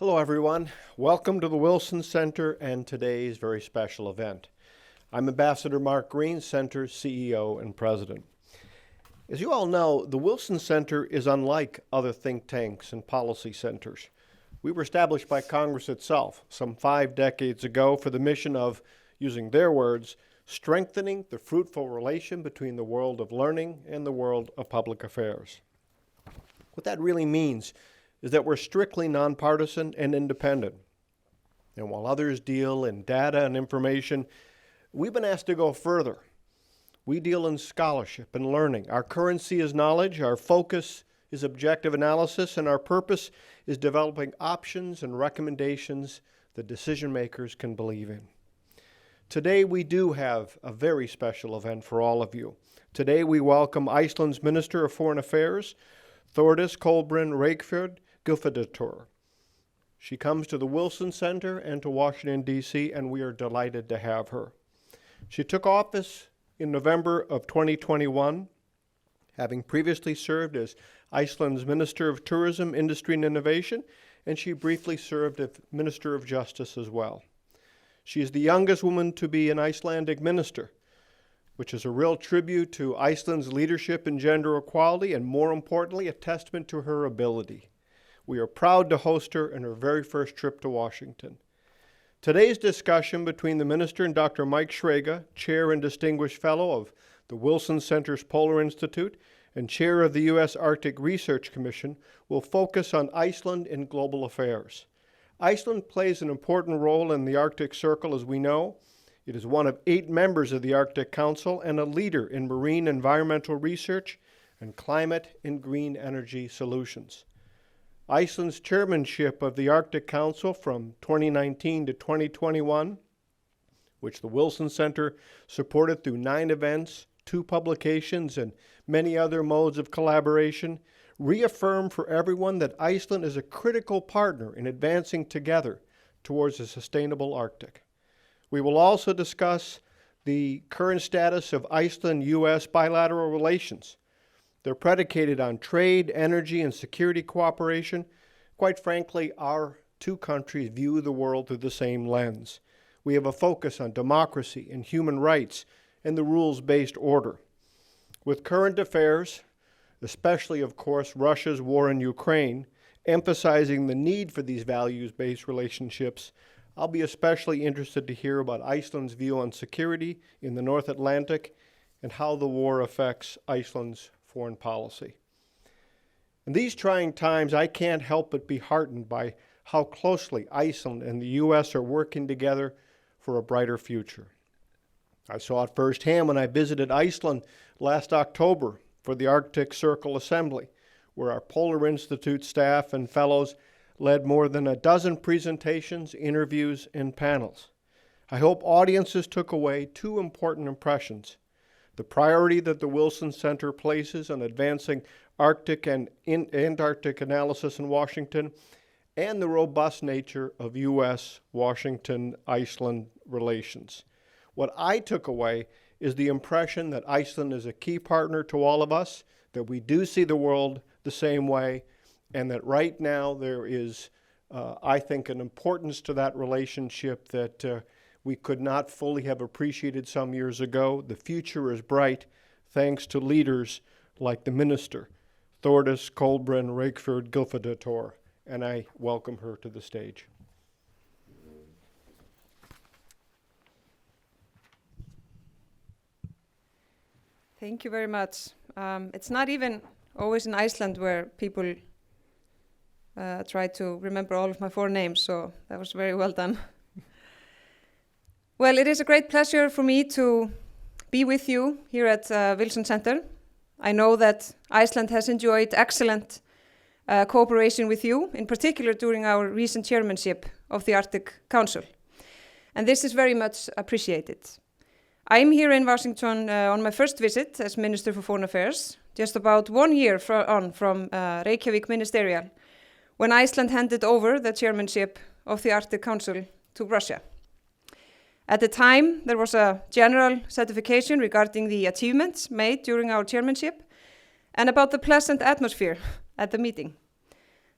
Hello everyone, welcome to the Wilson Center and today's very special event. I'm Ambassador Mark Green, Center's CEO and President. As you all know, the Wilson Center is unlike other think tanks and policy centers. We were established by Congress itself some 5 decades ago for the mission of, using their words, strengthening the fruitful relation between the world of learning and the world of public affairs. What that really means is that we're strictly nonpartisan and independent. And while others deal in data and information, we've been asked to go further. We deal in scholarship and learning. Our currency is knowledge, our focus is objective analysis, and our purpose is developing options and recommendations that decision makers can believe in. Today we do have a very special event for all of you. Today we welcome Iceland's Minister of Foreign Affairs, Thórdís Kolbrún Reykfjörd, Gylfadóttir. She comes to the Wilson Center and to Washington, D.C., and we are delighted to have her. She took office in November of 2021, having previously served as Iceland's Minister of Tourism, Industry and Innovation, and she briefly served as Minister of Justice as well. She is the youngest woman to be an Icelandic minister, which is a real tribute to Iceland's leadership in gender equality and, more importantly, a testament to her ability. We are proud to host her in her very first trip to Washington. Today's discussion between the Minister and Dr. Mike Shrega, Chair and Distinguished Fellow of the Wilson Center's Polar Institute and Chair of the U.S. Arctic Research Commission, will focus on Iceland and global affairs. Iceland plays an important role in the Arctic Circle, as we know. It is one of 8 members of the Arctic Council and a leader in marine environmental research and climate and green energy solutions. Iceland's chairmanship of the Arctic Council from 2019 to 2021, which the Wilson Center supported through 9 events, 2 publications, and many other modes of collaboration, reaffirmed for everyone that Iceland is a critical partner in advancing together towards a sustainable Arctic. We will also discuss the current status of Iceland-U.S. bilateral relations. They're predicated on trade, energy, and security cooperation. Quite frankly, our 2 countries view the world through the same lens. We have a focus on democracy and human rights and the rules-based order. With current affairs, especially, of course, Russia's war in Ukraine, emphasizing the need for these values-based relationships, I'll be especially interested to hear about Iceland's view on security in the North Atlantic and how the war affects Iceland's foreign policy. In these trying times, I can't help but be heartened by how closely Iceland and the U.S. are working together for a brighter future. I saw it firsthand when I visited Iceland last October for the Arctic Circle Assembly, where our Polar Institute staff and fellows led more than a dozen presentations, interviews, and panels. I hope audiences took away 2 important impressions: the priority that the Wilson Center places on advancing Arctic and Antarctic analysis in Washington, and the robust nature of U.S.-Washington-Iceland relations. What I took away is the impression that Iceland is a key partner to all of us, that we do see the world the same way, and that right now there is, I think, an importance to that relationship that we could not fully have appreciated some years ago. The future is bright thanks to leaders like the Minister, Thórdís Kolbrún Reykfjörd Gylfadóttir, and I welcome her to the stage. Thank you very much. It's not even always in Iceland where people try to remember all of my 4 names, so that was very well done. Well, it is a great pleasure for me to be with you here at Wilson Center. I know that Iceland has enjoyed excellent cooperation with you, in particular during our recent chairmanship of the Arctic Council. And this is very much appreciated. I'm here in Washington on my first visit as Minister for Foreign Affairs, just about 1 year from Reykjavik Ministerial, when Iceland handed over the chairmanship of the Arctic Council to Russia. At the time, there was a general certification regarding the achievements made during our chairmanship and about the pleasant atmosphere at the meeting.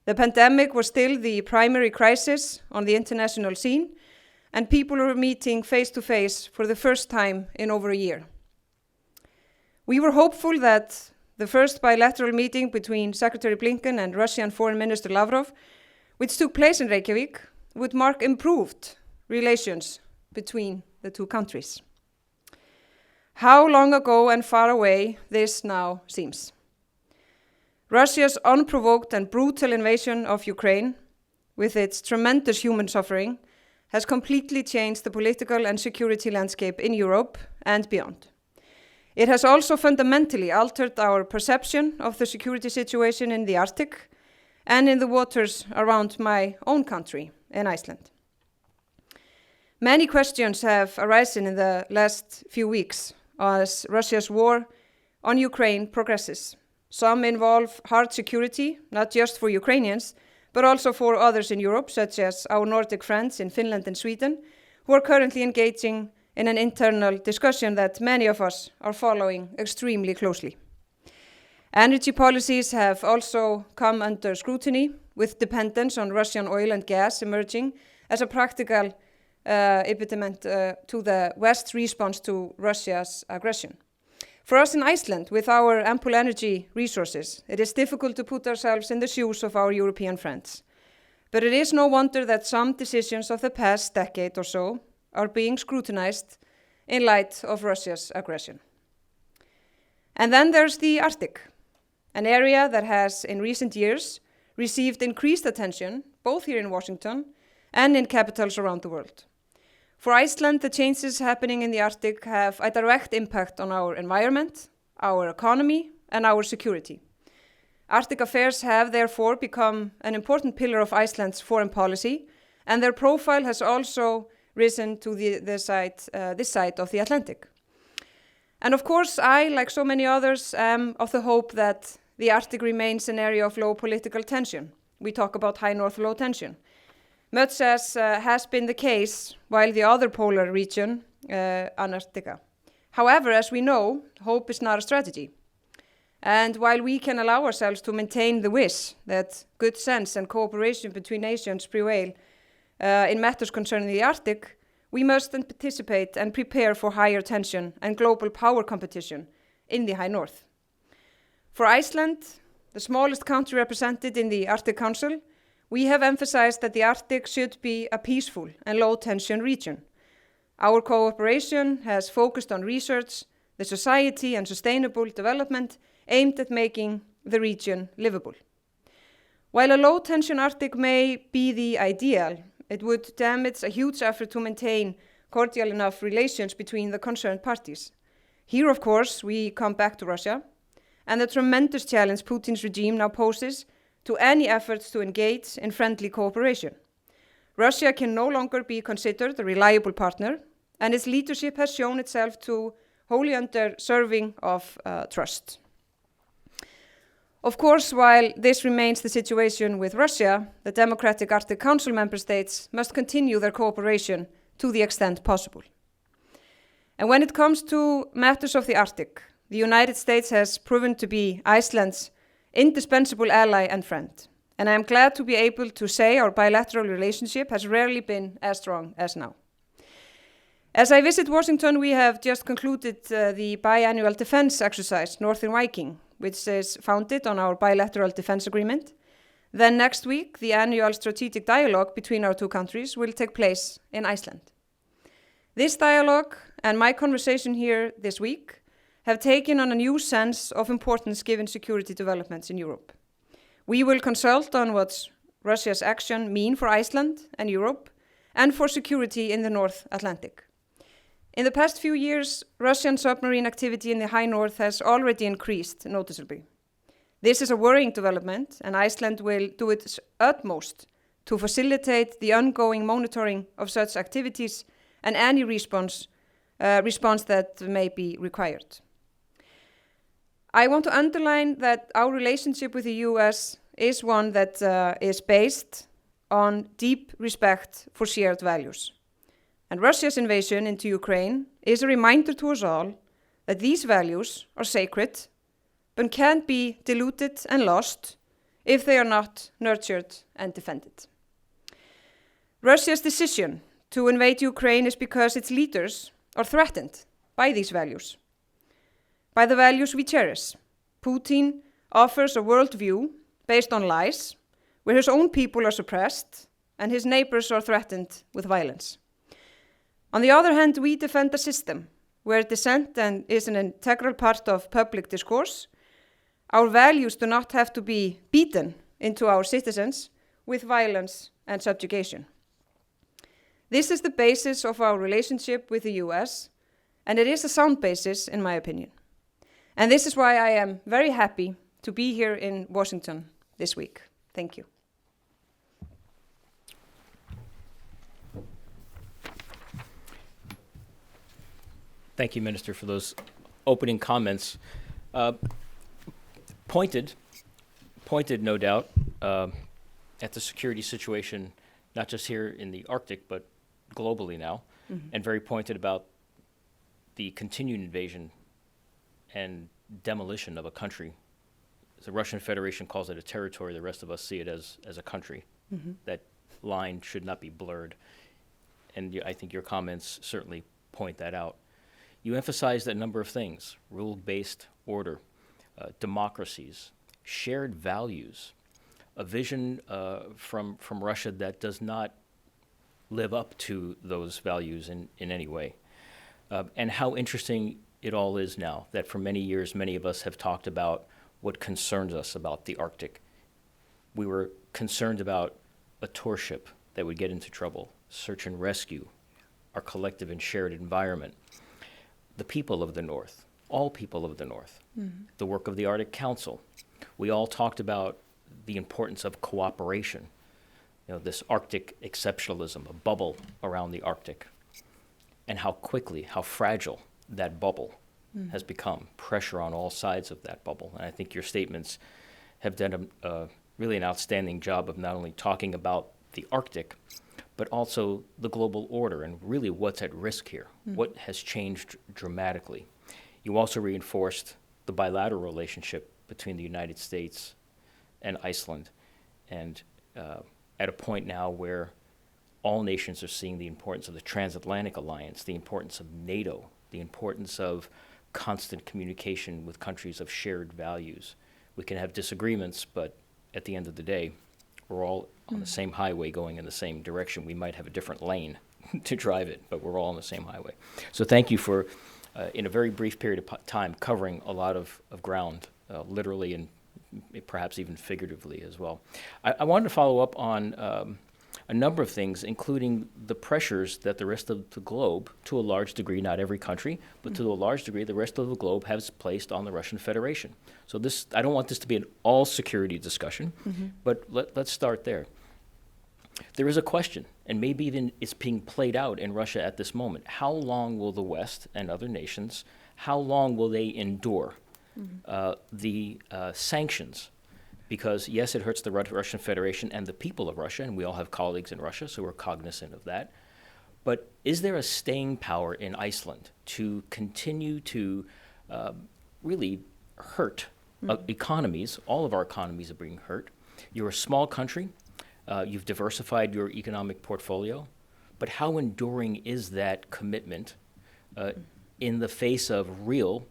The pandemic was still the primary crisis on the international scene, and people were meeting face to face for the first time in over a year. We were hopeful that the first bilateral meeting between Secretary Blinken and Russian Foreign Minister Lavrov, which took place in Reykjavik, would mark improved relations between the two countries. How long ago and far away this now seems. Russia's unprovoked and brutal invasion of Ukraine, with its tremendous human suffering, has completely changed the political and security landscape in Europe and beyond. It has also fundamentally altered our perception of the security situation in the Arctic and in the waters around my own country, in Iceland. Many questions have arisen in the last few weeks as Russia's war on Ukraine progresses. Some involve hard security, not just for Ukrainians, but also for others in Europe, such as our Nordic friends in Finland and Sweden, who are currently engaging in an internal discussion that many of us are following extremely closely. Energy policies have also come under scrutiny, with dependence on Russian oil and gas emerging as a practical impediment to the West's response to Russia's aggression. For us in Iceland, with our ample energy resources, it is difficult to put ourselves in the shoes of our European friends. But it is no wonder that some decisions of the past decade or so are being scrutinized in light of Russia's aggression. And then there's the Arctic, an area that has in recent years received increased attention, both here in Washington and in capitals around the world. For Iceland, the changes happening in the Arctic have a direct impact on our environment, our economy, and our security. Arctic affairs have therefore become an important pillar of Iceland's foreign policy, and their profile has also risen to this side of the Atlantic. And of course, I, like so many others, am of the hope that the Arctic remains an area of low political tension. We talk about high north low tension, much as has been the case while the other polar region, Antarctica. However, as we know, hope is not a strategy. And while we can allow ourselves to maintain the wish that good sense and cooperation between nations prevail in matters concerning the Arctic, we must anticipate and prepare for higher tension and global power competition in the high north. For Iceland, the smallest country represented in the Arctic Council, we have emphasized that the Arctic should be a peaceful and low-tension region. Our cooperation has focused on research, the society, and sustainable development aimed at making the region livable. While a low-tension Arctic may be the ideal, it would damage a huge effort to maintain cordial enough relations between the concerned parties. Here, of course, we come back to Russia and the tremendous challenge Putin's regime now poses to any efforts to engage in friendly cooperation. Russia can no longer be considered a reliable partner, and its leadership has shown itself to wholly undeserving of trust. Of course, while this remains the situation with Russia, the democratic Arctic Council member states must continue their cooperation to the extent possible. And when it comes to matters of the Arctic, the United States has proven to be Iceland's indispensable ally and friend. And I am glad to be able to say our bilateral relationship has rarely been as strong as now. As I visit Washington, we have just concluded the biannual defense exercise, Northern Viking, which is founded on our bilateral defense agreement. Then next week, the annual strategic dialogue between our two countries will take place in Iceland. This dialogue and my conversation here this week have taken on a new sense of importance given security developments in Europe. We will consult on what Russia's action mean for Iceland and Europe and for security in the North Atlantic. In the past few years, Russian submarine activity in the high north has already increased noticeably. This is a worrying development, and Iceland will do its utmost to facilitate the ongoing monitoring of such activities and any response that may be required. I want to underline that our relationship with the US is one that is based on deep respect for shared values. And Russia's invasion into Ukraine is a reminder to us all that these values are sacred, but can't be diluted and lost if they are not nurtured and defended. Russia's decision to invade Ukraine is because its leaders are threatened by these values, by the values we cherish. Putin offers a worldview based on lies, where his own people are suppressed and his neighbors are threatened with violence. On the other hand, we defend a system where dissent is an integral part of public discourse. Our values do not have to be beaten into our citizens with violence and subjugation. This is the basis of our relationship with the US, and it is a sound basis, in my opinion. And this is why I am very happy to be here in Washington this week. Thank you. Thank you, Minister, for those opening comments. Pointed, no doubt, at the security situation, not just here in the Arctic, but globally now, and very pointed about the continued invasion and demolition of a country. The Russian Federation calls it a territory. The rest of us see it as a country. That line should not be blurred. And I think your comments certainly point that out. You emphasized a number of things: rule-based order, democracies, shared values, a vision from Russia that does not live up to those values in any way. And how interesting it all is now that for many years, many of us have talked about what concerns us about the Arctic. We were concerned about a tour ship that would get into trouble, search and rescue, our collective and shared environment, the people of the North, all people of the North, the work of the Arctic Council. We all talked about the importance of cooperation, this Arctic exceptionalism, a bubble around the Arctic, and how quickly, how fragile that bubble has become, pressure on all sides of that bubble. And I think your statements have done really an outstanding job of not only talking about the Arctic, but also the global order and really what's at risk here, what has changed dramatically. You also reinforced the bilateral relationship between the United States and Iceland, and at a point now where all nations are seeing the importance of the transatlantic alliance, the importance of NATO, the importance of constant communication with countries of shared values. We can have disagreements, but at the end of the day, we're all on the same highway going in the same direction. We might have a different lane to drive it, but we're all on the same highway. So thank you for, in a very brief period of time, covering a lot of ground, literally and perhaps even figuratively as well. I wanted to follow up on a number of things, including the pressures that the rest of the globe, to a large degree, not every country, but to a large degree, the rest of the globe has placed on the Russian Federation. So this, I don't want this to be an all-security discussion, but let's start there. There is a question, and maybe even it's being played out in Russia at this moment. How long will the West and other nations, how long will they endure the sanctions? Because yes, it hurts the Russian Federation and the people of Russia, and we all have colleagues in Russia, so we're cognizant of that. But is there a staying power in Iceland to continue to really hurt economies? All of our economies are being hurt. You're a small country. You've diversified your economic portfolio. But how enduring is that commitment in the face of real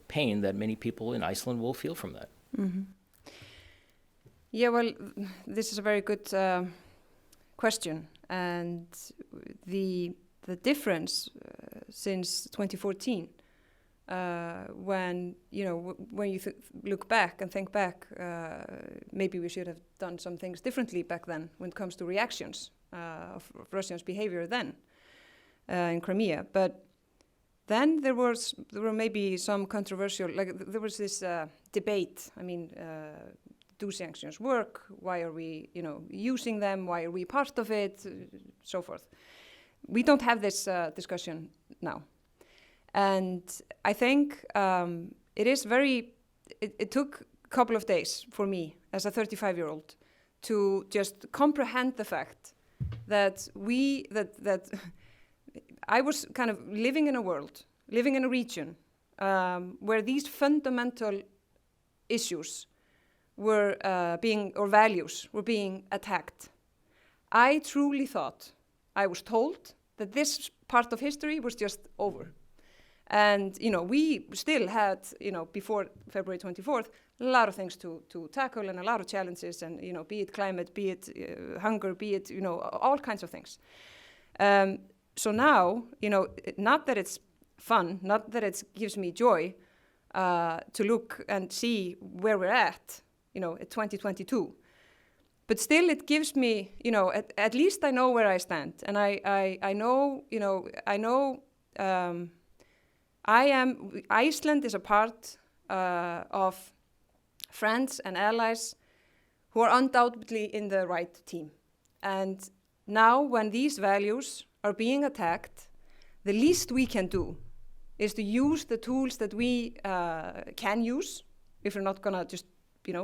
pain that many people in Iceland will feel from that? Yeah, well, this is a very good question, and the difference since 2014, when you look back and think back, maybe we should have done some things differently back then when it comes to reactions of Russians' behavior then in Crimea. But then there were maybe some controversial, there was this debate. I mean. Do sanctions work? Why are we, using them? Why are we part of it? So forth. We don't have this discussion now. And I think it took a couple of days for me as a 35-year-old to just comprehend the fact that that I was kind of living in a region where these fundamental issues were values were being attacked, I truly thought, I was told, that this part of history was just over. And, we still had, before February 24th, a lot of things to tackle and a lot of challenges and, be it climate, be it hunger, be it, all kinds of things. So now, not that it's fun, not that it gives me joy to look and see where we're at, at 2022. But still it gives me, at least I know where I stand. And I know, Iceland is a part of friends and allies who are undoubtedly in the right team. And now when these values are being attacked, the least we can do is to use the tools that we can use if we're not going to just,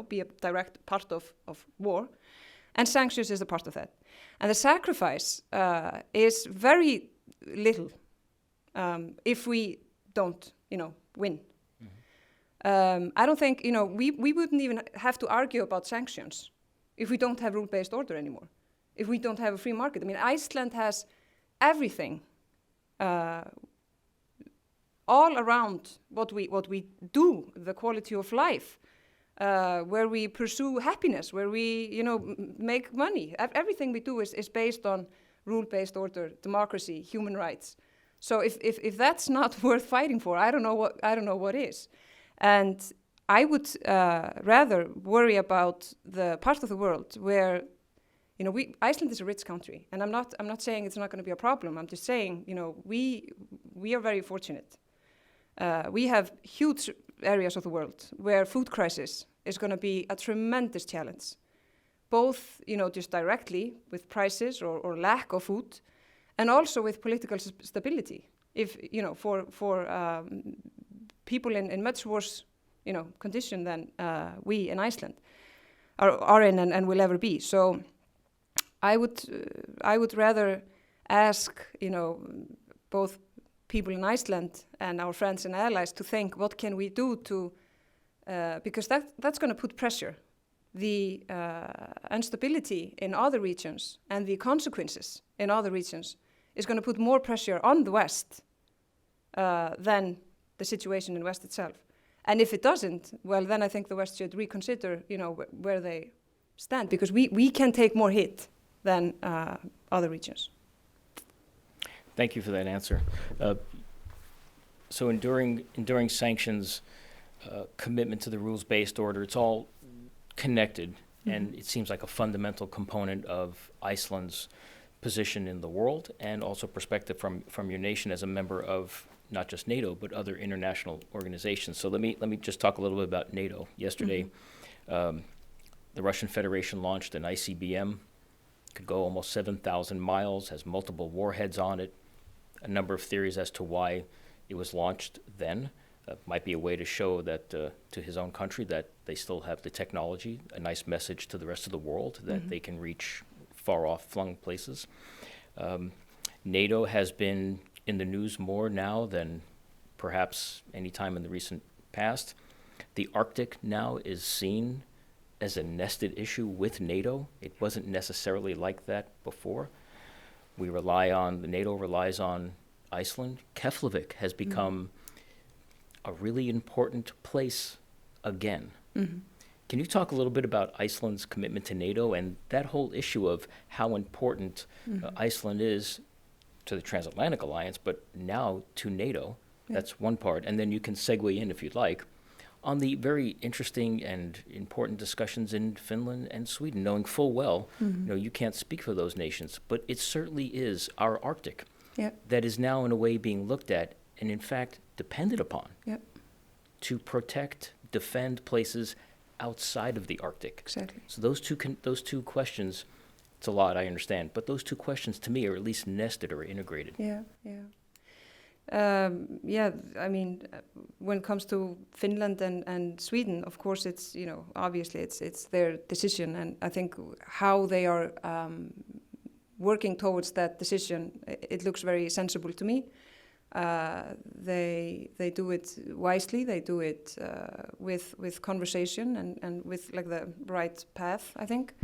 be a direct part of war. And sanctions is a part of that. And the sacrifice is very little if we don't, win. I don't think, we wouldn't even have to argue about sanctions if we don't have rule-based order anymore, if we don't have a free market. I mean, Iceland has everything all around what we do, the quality of life, where we pursue happiness, where we, make money. Everything we do is based on rule-based order, democracy, human rights. So if that's not worth fighting for, I don't know what is. And I would rather worry about the part of the world where, Iceland is a rich country, and I'm not saying it's not going to be a problem. I'm just saying, we are very fortunate. We have huge areas of the world where food crisis is going to be a tremendous challenge, both, just directly with prices or lack of food, and also with political stability. If, for people in much worse, condition than we in Iceland are in and will ever be. So I would rather ask, both people in Iceland and our friends and allies to think, what can we do to, because that's going to put pressure. The instability in other regions and the consequences in other regions is going to put more pressure on the West than the situation in West itself. And if it doesn't, well, then I think the West should reconsider, where they stand, because we can take more hit than other regions. Thank you for that answer. So enduring sanctions, commitment to the rules-based order, it's all connected, and it seems like a fundamental component of Iceland's position in the world and also perspective from your nation as a member of not just NATO, but other international organizations. So let me just talk a little bit about NATO. Yesterday, the Russian Federation launched an ICBM, could go almost 7,000 miles, has multiple warheads on it, a number of theories as to why it was launched then. Might be a way to show that to his own country that they still have the technology, a nice message to the rest of the world that they can reach far-off flung places. NATO has been in the news more now than perhaps any time in the recent past. The Arctic now is seen as a nested issue with NATO. It wasn't necessarily like that before. NATO relies on Iceland. Keflavik has become a really important place again. Can you talk a little bit about Iceland's commitment to NATO and that whole issue of how important Iceland is to the Transatlantic Alliance, but now to NATO? That's one part. And then you can segue in, if you'd like, on the very interesting and important discussions in Finland and Sweden, knowing full well, you can't speak for those nations, but it certainly is our Arctic that is now in a way being looked at and in fact depended upon to protect, defend places outside of the Arctic. Exactly. So those two questions, it's a lot, I understand, but those two questions to me are at least nested or integrated. I mean, when it comes to Finland and Sweden, of course, it's, obviously it's their decision, and I think how they are working towards that decision, it looks very sensible to me. They do it wisely. They do it with conversation and with like the right path, I think.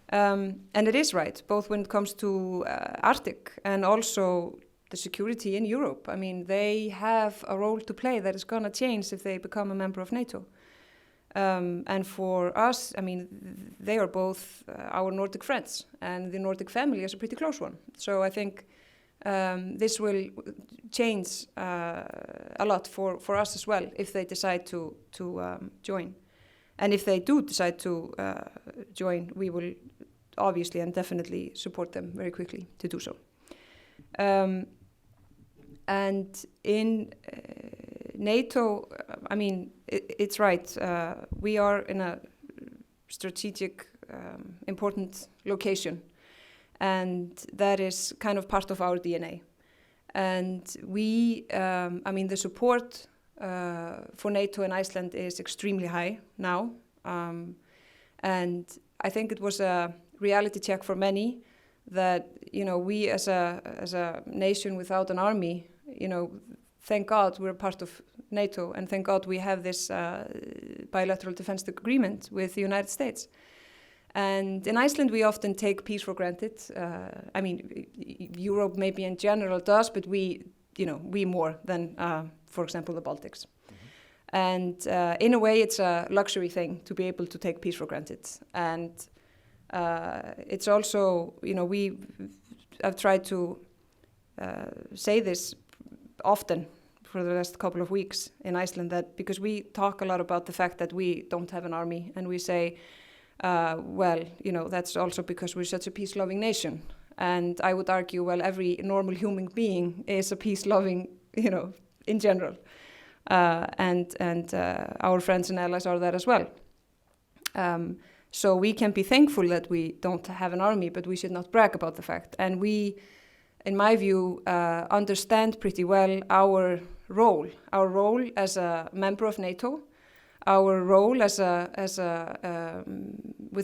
And it is right, both when it comes to Arctic and also the security in Europe. I mean, they have a role to play that is going to change if they become a member of NATO. And for us, I mean, they are both our Nordic friends, and the Nordic family is a pretty close one. So I think this will change a lot for us as well if they decide to join. And if they do decide to join, we will obviously and definitely support them very quickly to do so. And in NATO, I mean, it's right. We are in a strategic, important location, and that is kind of part of our DNA. And we, I mean, the support for NATO in Iceland is extremely high now. And I think it was a reality check for many that, you know, we as a nation without an army, you know, thank God we're part of NATO, and thank God we have this bilateral defense agreement with the United States. And in Iceland, we often take peace for granted. I mean, Europe maybe in general does, but we, you know, we more than, for example, the Baltics. Mm-hmm. And in a way, it's a luxury thing to be able to take peace for granted. And it's also, you know, I've tried to say this often for the last couple of weeks in Iceland, that because we talk a lot about the fact that we don't have an army, and we say, well, you know, that's also because we're such a peace-loving nation. And I would argue, well, every normal human being is a peace-loving, you know, in general. And our friends and allies are that as well. So we can be thankful that we don't have an army, but we should not brag about the fact. And we, in my view, understand pretty well our role as a member of NATO, our role as with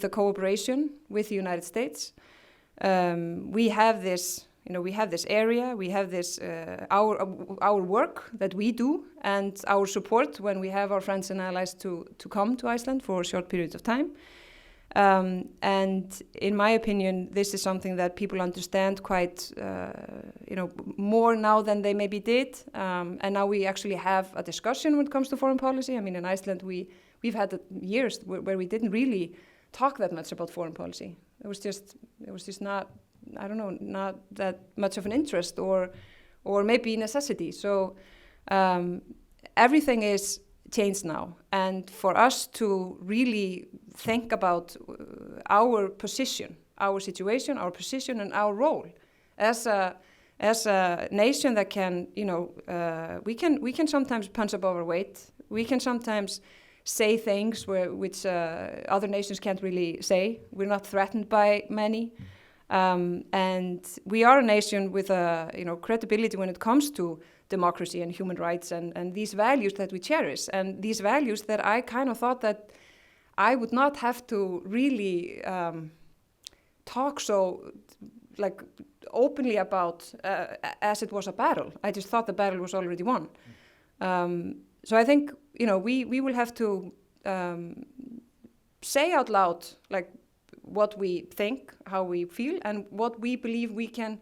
a cooperation with the United States. We have this, you know, we have this area, we have this our work that we do, and our support when we have our friends and allies to come to Iceland for short periods of time. And in my opinion, this is something that people understand quite, you know, more now than they maybe did. And now we actually have a discussion when it comes to foreign policy. I mean, in Iceland, we've had years where we didn't really talk that much about foreign policy. It was just not, I don't know, not that much of an interest or maybe necessity. So everything is changed now, and for us to really think about our position, our situation, our position, and our role as a nation that can, you know, we can sometimes punch above our weight. We can sometimes say things which other nations can't really say. We're not threatened by many, and we are a nation with a, you know, credibility when it comes to democracy and human rights and these values that we cherish, and these values that I kind of thought that I would not have to really talk so like openly about as it was a battle. I just thought the battle was already won. So I think, you know, we will have to say out loud like what we think, how we feel, and what we believe we can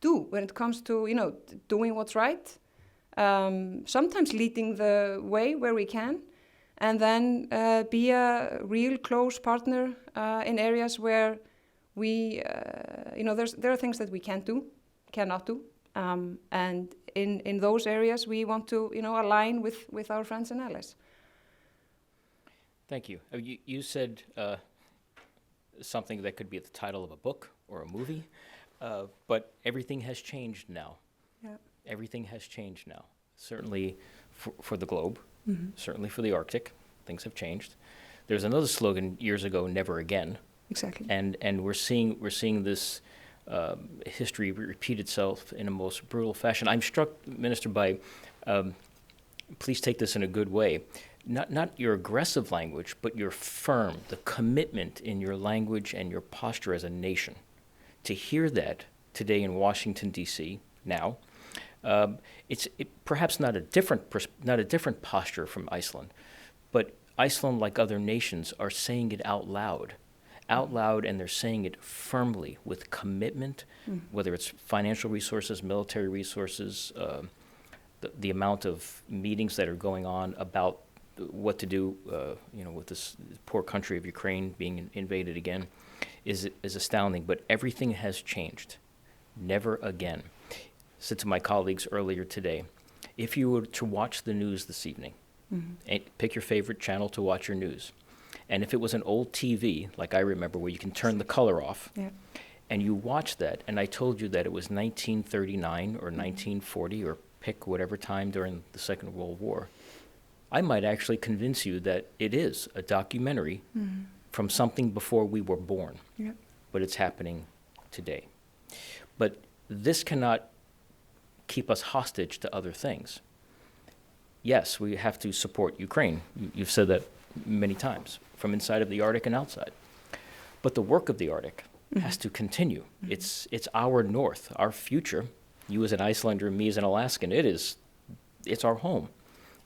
do when it comes to, you know, doing what's right. Sometimes leading the way where we can, and then be a real close partner in areas where we, you know, there are things that we cannot do, and in those areas we want to, you know, align with our friends and allies. Thank you. You said something that could be the title of a book or a movie, but everything has changed now. Yeah. Everything has changed now. Certainly for the globe, mm-hmm. Certainly for the Arctic, things have changed. There's another slogan years ago, "Never again." Exactly. And we're seeing this history repeat itself in a most brutal fashion. I'm struck, Minister, by please take this in a good way. Not your aggressive language, but your firm, the commitment in your language and your posture as a nation. To hear that today in Washington, D.C. now, It's perhaps not a different posture from Iceland, but Iceland, like other nations, are saying it out loud, and they're saying it firmly with commitment, whether it's financial resources, military resources, the amount of meetings that are going on about what to do, with this poor country of Ukraine being invaded again, is astounding. But everything has changed. Never again. I said to my colleagues earlier today, if you were to watch the news this evening, and pick your favorite channel to watch your news, and if it was an old TV, like I remember, where you can turn the color off, and you watch that, and I told you that it was 1939 or 1940, or pick whatever time during the Second World War, I might actually convince you that it is a documentary from something before we were born, but it's happening today. But this cannot keep us hostage to other things. Yes, we have to support Ukraine. You've said that many times, from inside of the Arctic and outside. But the work of the Arctic has to continue. It's our north, our future. You as an Icelander, me as an Alaskan, it's our home.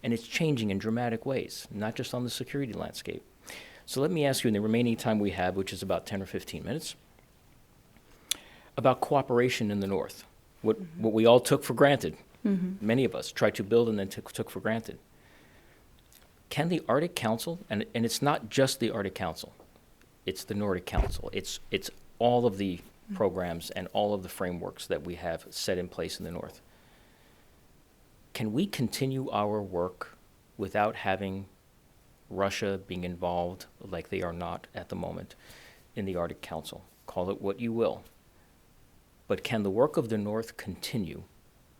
And it's changing in dramatic ways, not just on the security landscape. So let me ask you in the remaining time we have, which is about 10 or 15 minutes, about cooperation in the north. What we all took for granted. Many of us tried to build and then took for granted. Can the Arctic Council, and it's not just the Arctic Council, it's the Nordic Council, it's all of the programs and all of the frameworks that we have set in place in the north. Can we continue our work without having Russia being involved, like they are not at the moment, in the Arctic Council? Call it what you will. But can the work of the North continue?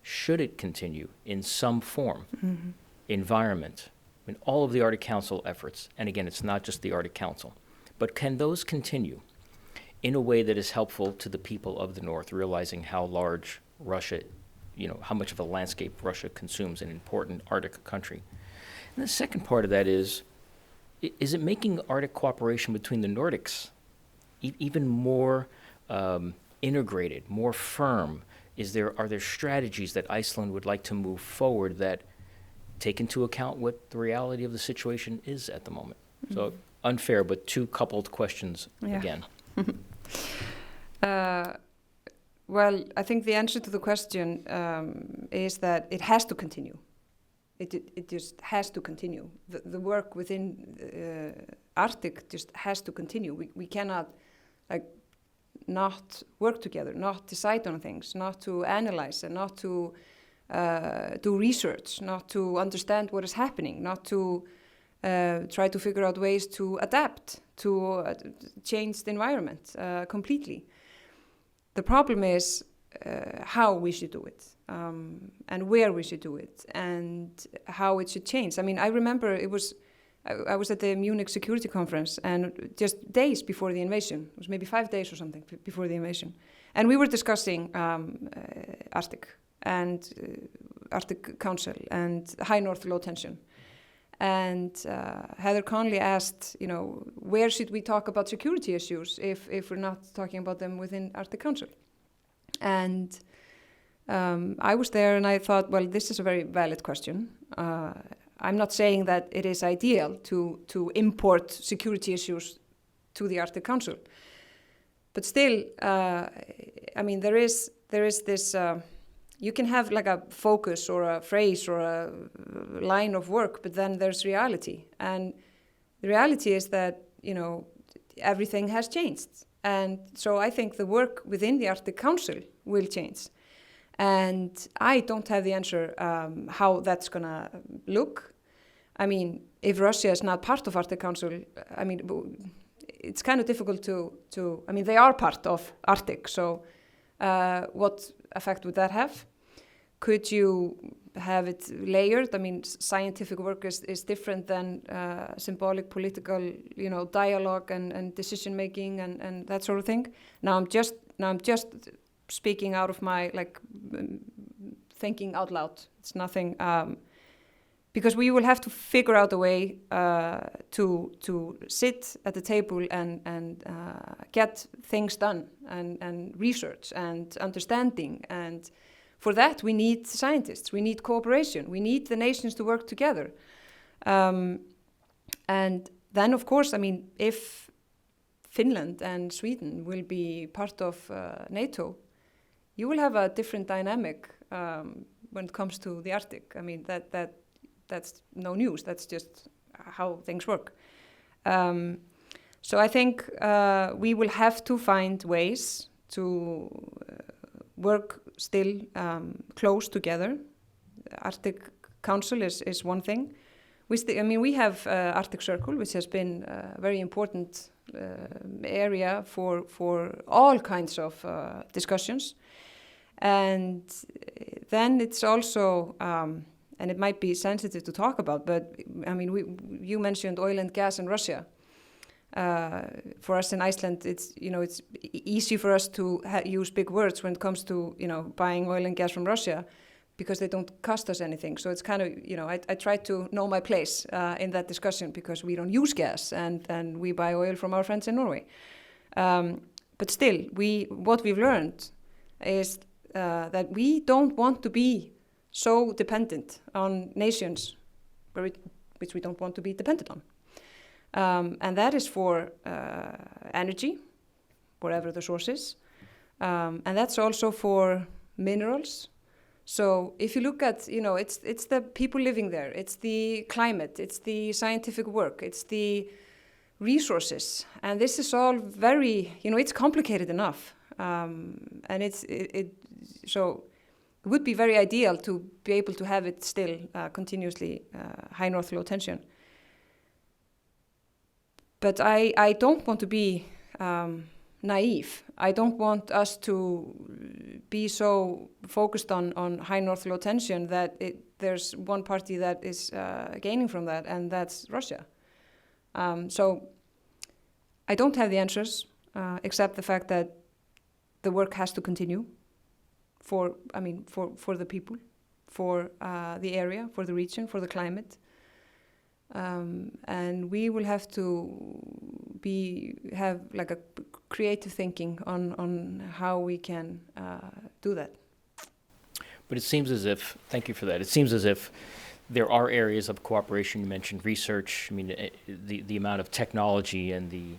Should it continue in some form? Environment, I mean, all of the Arctic Council efforts, and again, it's not just the Arctic Council, but can those continue in a way that is helpful to the people of the North, realizing how large Russia, how much of a landscape Russia consumes, an important Arctic country? And the second part of that is it making Arctic cooperation between the Nordics even more integrated, more firm? Are there strategies that Iceland would like to move forward that take into account what the reality of the situation is at the moment? So unfair, but two coupled questions again. Well, I think the answer to the question is that it has to continue. It just has to continue. The work within Arctic just has to continue. We cannot not work together, not decide on things, not to analyze and not to do research, not to understand what is happening, not to try to figure out ways to adapt to change the environment completely. The problem is how we should do it, and where we should do it, and how it should change. I mean, I remember I was at the Munich Security Conference, and just days before the invasion, it was maybe 5 days or something before the invasion, and we were discussing Arctic and Arctic Council and high north low tension. And Heather Conley asked, where should we talk about security issues if we're not talking about them within Arctic Council? And I was there and I thought, well, this is a very valid question. I'm not saying that it is ideal to import security issues to the Arctic Council. But still, I mean, there is this, you can have like a focus or a phrase or a line of work, but then there's reality. And the reality is that, everything has changed. And so I think the work within the Arctic Council will change. And I don't have the answer how that's going to look. I mean, if Russia is not part of Arctic Council, I mean, it's kind of difficult to I mean, they are part of Arctic, so what effect would that have? Could you have it layered? I mean, scientific work is different than symbolic political, dialogue and decision making and that sort of thing. Now I'm just speaking out of my thinking out loud. It's nothing because we will have to figure out a way to sit at the table and get things done and research and understanding and for that, we need scientists, we need cooperation, we need the nations to work together. And then, of course, I mean, if Finland and Sweden will be part of NATO, you will have a different dynamic when it comes to the Arctic. I mean, that's no news. That's just how things work. So I think we will have to find ways to work still close together. The Arctic Council is one thing. We have Arctic Circle, which has been a very important area for all kinds of discussions. And then it's also, and it might be sensitive to talk about, but I mean, you mentioned oil and gas in Russia. For us in Iceland, it's easy for us to use big words when it comes to buying oil and gas from Russia, because they don't cost us anything. So it's kind of I try to know my place in that discussion, because we don't use gas and we buy oil from our friends in Norway. But still, what we've learned is that we don't want to be so dependent on nations which we don't want to be dependent on. And that is for energy, whatever the source is. And that's also for minerals. So if you look at, it's the people living there, it's the climate, it's the scientific work, it's the resources. And this is all very, it's complicated enough. And so it would be very ideal to be able to have it still continuously high North low tension. But I don't want to be naive. I don't want us to be so focused on high North low tension that there's one party that is gaining from that, and that's Russia. So I don't have the answers, except the fact that the work has to continue for the people, for the area, for the region, for the climate. And we will have to have like a creative thinking on how we can do that. But it seems as if, thank you for that, it seems as if there are areas of cooperation. You mentioned research. I mean, the amount of technology and the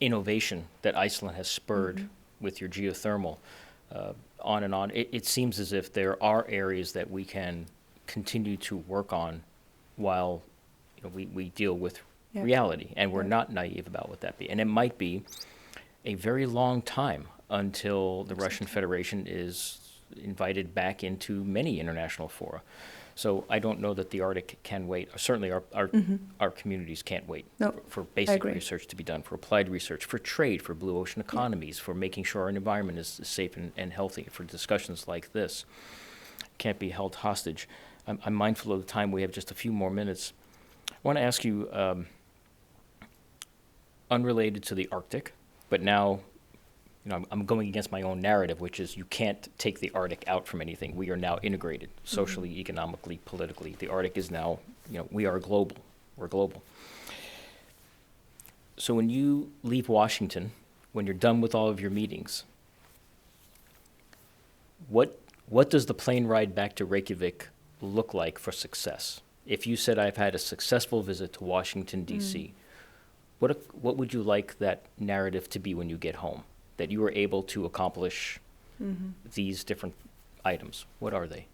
innovation that Iceland has spurred with your geothermal, on and on. It seems as if there are areas that we can continue to work on while we deal with reality, and we're not naive about what that be. And it might be a very long time until the Russian Federation is invited back into many international fora. So I don't know that the Arctic can wait. Certainly our communities can't wait for basic research to be done, for applied research, for trade, for blue ocean economies, for making sure our environment is safe and healthy, for discussions like this. Can't be held hostage. I'm mindful of the time. We have just a few more minutes. I want to ask you, unrelated to the Arctic, but now, I'm going against my own narrative, which is you can't take the Arctic out from anything. We are now integrated, socially, economically, politically. The Arctic is now, we are global. We're global. So when you leave Washington, when you're done with all of your meetings, what does the plane ride back to Reykjavik look like for success? If you said, I've had a successful visit to Washington, D.C., what would you like that narrative to be when you get home? That you were able to accomplish these different items? What are they?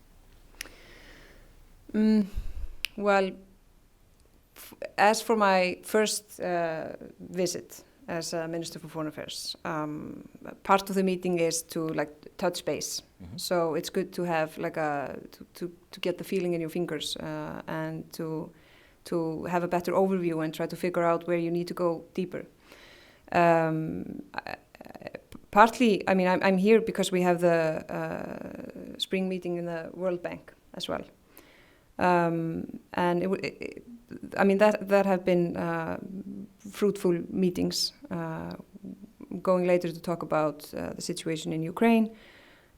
Well, as for my first visit as a Minister for Foreign Affairs, part of the meeting is to touch base. So it's good to have to get the feeling in your fingers and to have a better overview and try to figure out where you need to go deeper. Partly, I'm here because we have the spring meeting in the World Bank as well. And that have been fruitful meetings, going later to talk about the situation in Ukraine.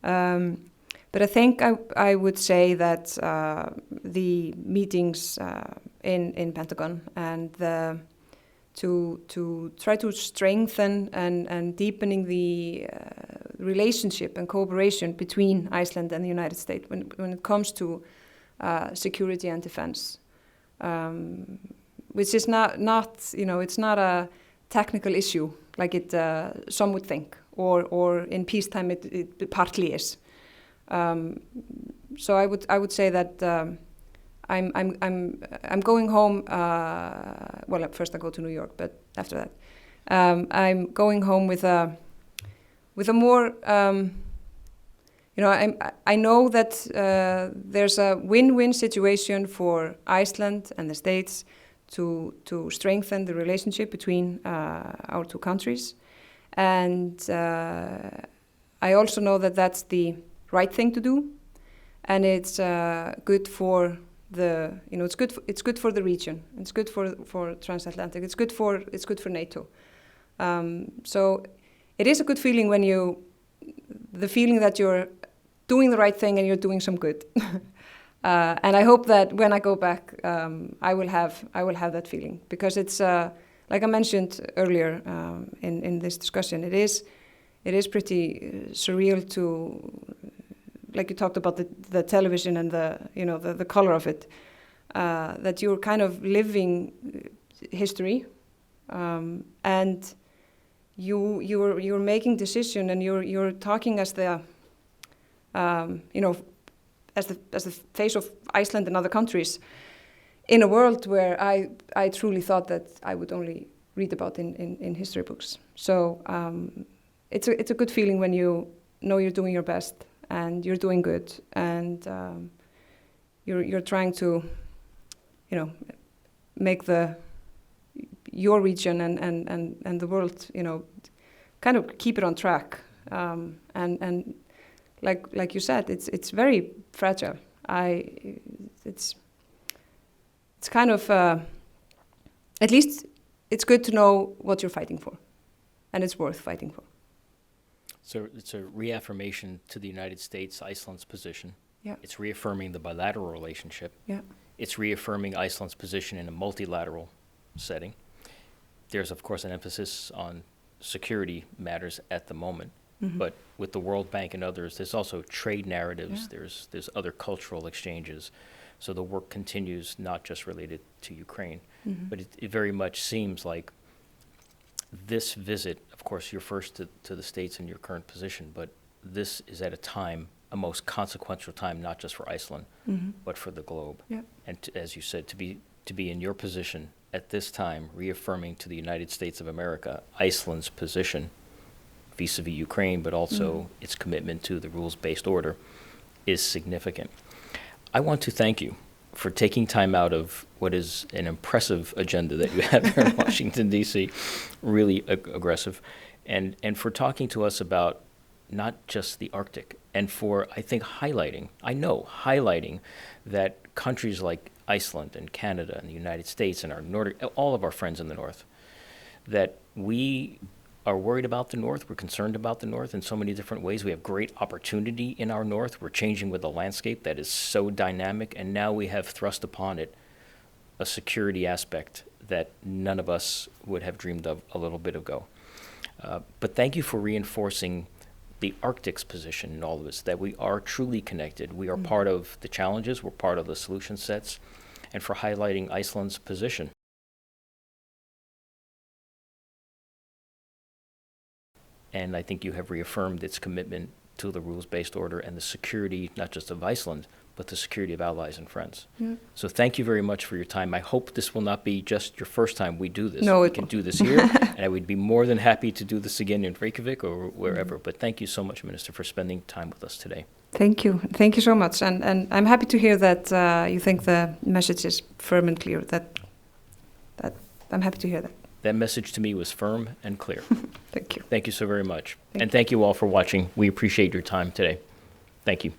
But I think I would say that the meetings in Pentagon and to try to strengthen and deepening relationship and cooperation between Iceland and the United States when it comes to security and defense, which is not it's not a technical issue like it some would think, or in peacetime it partly is. So I would say that I'm going home. Well, first I go to New York, but after that, I'm going home with a more. I know that there's a win-win situation for Iceland and the States to strengthen the relationship between our two countries, and I also know that that's the right thing to do, and it's good for it's good for the region. It's good for transatlantic. It's good for NATO. So it is a good feeling the feeling that you're doing the right thing and you're doing some good. And I hope that when I go back, I will have that feeling, because it's like I mentioned earlier in this discussion. It is pretty surreal to, like you talked about the television and the color of it, that you're kind of living history, and you're making decision, and you're talking as the as the face of Iceland and other countries in a world where I truly thought that I would only read about in history books. So it's a good feeling when you know you're doing your best and you're doing good, and you're trying to make your region and the world kind of keep it on track, and like you said, it's very fragile. It's kind of at least it's good to know what you're fighting for, and it's worth fighting for. So it's a reaffirmation to the United States, Iceland's position. Yeah. It's reaffirming the bilateral relationship. Yeah. It's reaffirming Iceland's position in a multilateral setting. There's, of course, an emphasis on security matters at the moment. Mm-hmm. But with the World Bank and others, there's also trade narratives. Yeah. There's other cultural exchanges. So the work continues, not just related to Ukraine. Mm-hmm. But it very much seems like this visit, of course, you're first to the States in your current position, but this is at a most consequential time, not just for Iceland, mm-hmm. but for the globe. Yeah. And as you said, to be in your position at this time, reaffirming to the United States of America Iceland's position vis-a-vis Ukraine, but also its commitment to the rules-based order, is significant. I want to thank you for taking time out of what is an impressive agenda that you have here in Washington, D.C., really aggressive, and for talking to us about not just the Arctic, and for, I think, highlighting that countries like Iceland and Canada and the United States and our Nordic, all of our friends in the North, that we are worried about the North. We're concerned about the North in so many different ways. We have great opportunity in our North. We're changing with a landscape that is so dynamic, and now we have thrust upon it a security aspect that none of us would have dreamed of a little bit ago. But thank you for reinforcing the Arctic's position in all of this, that we are truly connected. We are part of the challenges. We're part of the solution sets, and for highlighting Iceland's position. And I think you have reaffirmed its commitment to the rules-based order and the security, not just of Iceland, but the security of allies and friends. Yeah. So thank you very much for your time. I hope this will not be just your first time we do this. No, we can do this here, and I would be more than happy to do this again in Reykjavik or wherever. But thank you so much, Minister, for spending time with us today. Thank you. Thank you so much. And I'm happy to hear that you think the message is firm and clear. That I'm happy to hear that. That message to me was firm and clear. Thank you. Thank you so very much. And thank you all for watching. We appreciate your time today. Thank you.